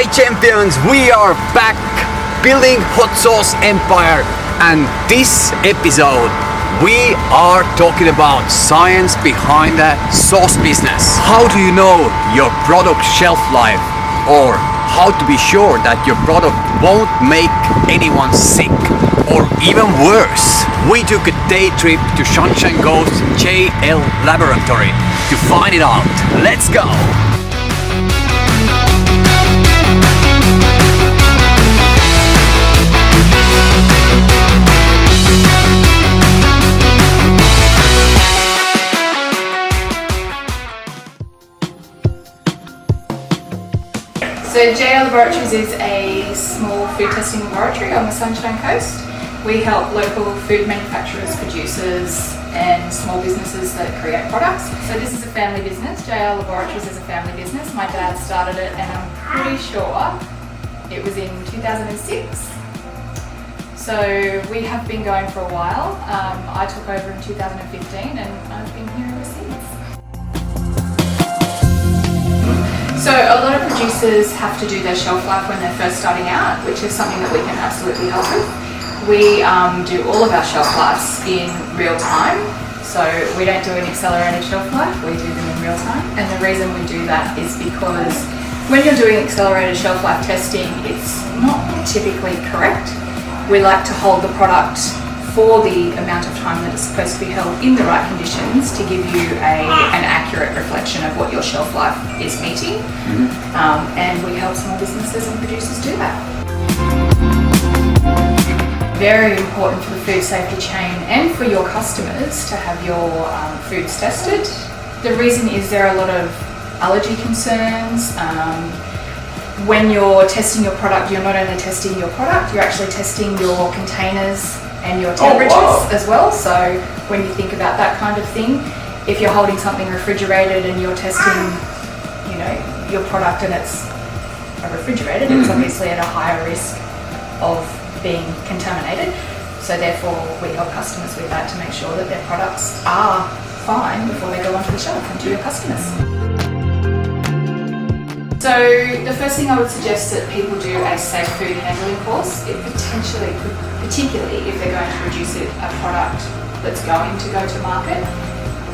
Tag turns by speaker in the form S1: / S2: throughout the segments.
S1: Hi champions, we are back building hot sauce empire, and this episode we are talking about science behind the sauce business. How do you know your product shelf life, or how to be sure that your product won't make anyone sick, or even worse. We took a day trip to Sunshine Coast JL laboratory to find it out. Let's go!
S2: So JL Laboratories is a small food testing laboratory on the Sunshine Coast. We help local food manufacturers, producers and small businesses that create products. So this is a family business. JL Laboratories is a family business. My dad started it and I'm pretty sure it was in 2006. So we have been going for a while. I took over in 2015 and I've been here ever since. So a lot of producers have to do their shelf life when they're first starting out, which is something that we can absolutely help with. We do all of our shelf lives in real time. So we don't do an accelerated shelf life, we do them in real time. And the reason we do that is because when you're doing accelerated shelf life testing, it's not typically correct. We like to hold the product for the amount of time that it's supposed to be held in the right conditions to give you an accurate reflection of what your shelf life is meeting. And we help small businesses and producers do that. Very important for the food safety chain and for your customers to have your foods tested. The reason is there are a lot of allergy concerns. When you're testing your product, you're not only testing your product, you're actually testing your containers and your temperatures as well. So when you think about that kind of thing, if you're holding something refrigerated and you're testing, you know, your product and it's refrigerated, it's obviously at a higher risk of being contaminated. So therefore we help customers with that to make sure that their products are fine before they go onto the shelf and to your customers. So the first thing I would suggest that people do a safe food handling course. It potentially could, particularly if they're going to produce a product that's going to go to market,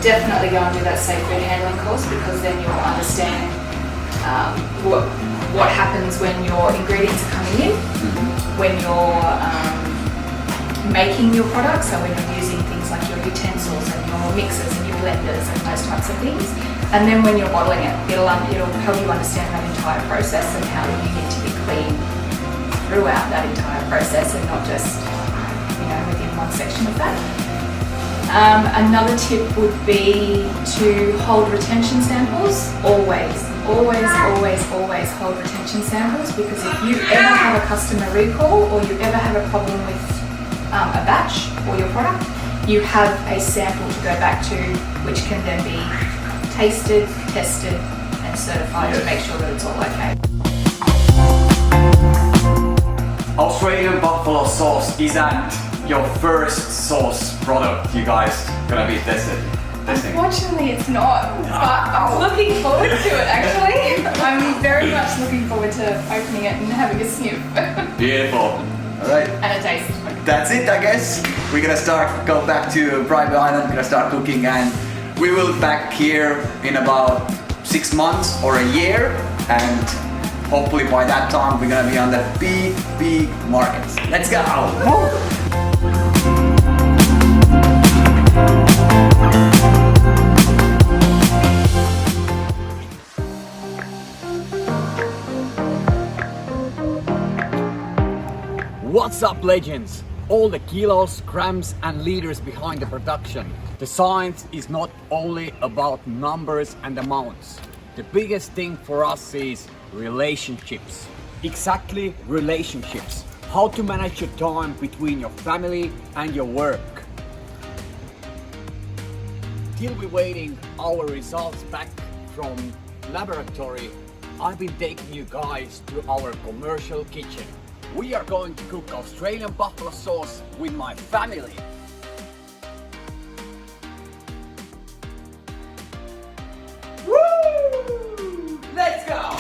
S2: definitely go and do that safe food handling course, because then you'll understand what happens when your ingredients are coming in, when you're making your products, so when you're using things like your utensils and your mixers and your blenders and those types of things. And then when you're bottling it, it'll help you understand that entire process and how you need to be clean throughout that entire process and not just, you know, within one section of that. Another tip would be to hold retention samples. Always hold retention samples, because if you ever have a customer recall or you ever have a problem with a batch or your product, you have a sample to go back to, which can then be tasted, tested and certified to make sure that it's all okay.
S1: Australian buffalo sauce, is that your first sauce product you guys gonna be testing?
S2: Unfortunately it's not, but I'm looking forward to it actually. I'm very much looking forward to opening it and having a sniff.
S1: Beautiful. Alright.
S2: And a taste.
S1: That's it, I guess. We're gonna go back to Bribie Island, gonna start cooking, and we will be back here in about 6 months or a year, and hopefully by that time we're gonna be on the big markets. Let's go! What's up, legends? All the kilos, grams and liters behind the production. The science is not only about numbers and amounts. The biggest thing for us is relationships. Exactly, relationships. How to manage your time between your family and your work. Till we're waiting our results back from laboratory, I've been taking you guys to our commercial kitchen. We are going to cook Australian buffalo sauce with my family. Woo! Let's go!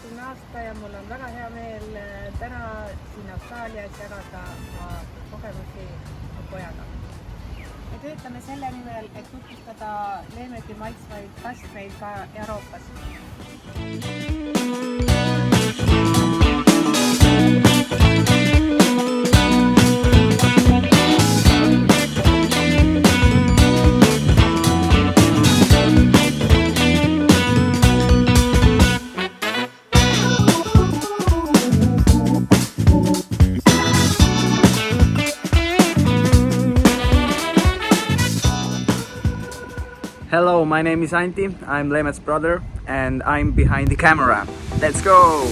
S3: 20 aasta ja mul on väga hea meel täna siin Austraalias jagada oma kogemusi pojaga. Me töötame selle nimel, et tutvustada leemeti maitsvaid kastreid ka Euroopas.
S4: Hello, my name is Antti, I'm Lemet's brother and I'm behind the camera. Let's go!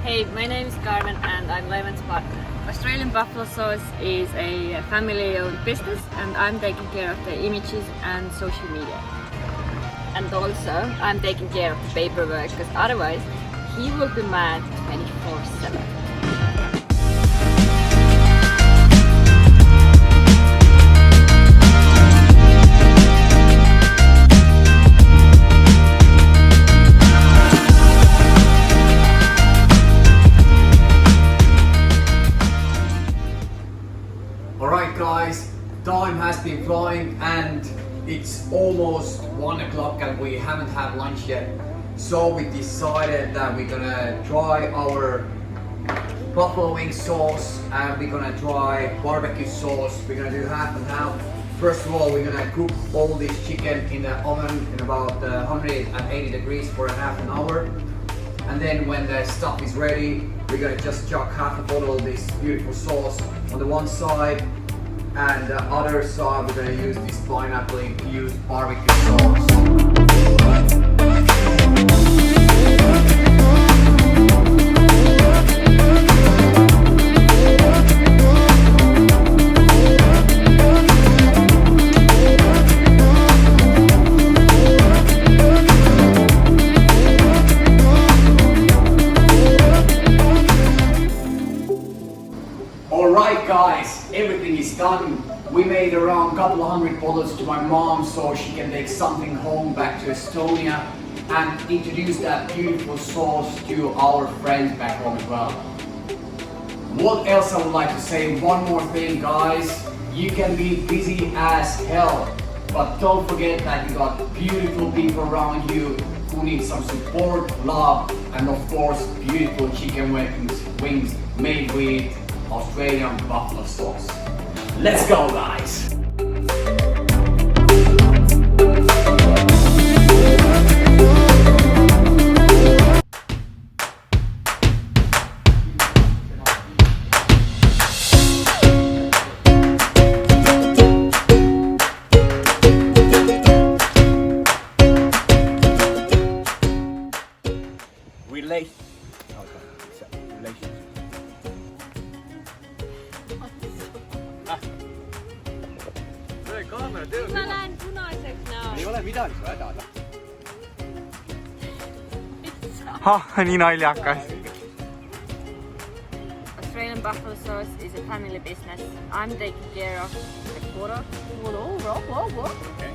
S5: Hey, my name is Carmen and I'm Lemon's partner. Australian Buffalo Sauce is a family-owned business and I'm taking care of the images and social media. And also, I'm taking care of the paperwork because otherwise he will be mad 24/7.
S1: Alright guys, time has been flying and it's almost 1 o'clock and we haven't had lunch yet. So we decided that we're gonna try our buffalo wing sauce and we're gonna try barbecue sauce. We're gonna do half and half. First of all, we're gonna cook all this chicken in the oven in about 180 degrees for a half an hour. And then when the stuff is ready, we're gonna just chuck half a bottle of this beautiful sauce on the one side, and the other side we're gonna use this pineapple infused barbecue sauce. Alright guys, everything is done. We made around a couple of hundred bottles to my mom so she can take something home back to Estonia and introduce that beautiful sauce to our friends back home as well. What else I would like to say? One more thing guys, you can be busy as hell, but don't forget that you got beautiful people around you who need some support, love, and of course beautiful chicken wings made with Australian buffalo sauce. Let's go guys!
S5: Mä lähen punaiseksi now.
S4: Ei ole midagi su hädada. Nii naljakas.
S5: Australian Buffalo Sauce is a family business. I'm taking care of the quarter. Whoa.
S4: Okay.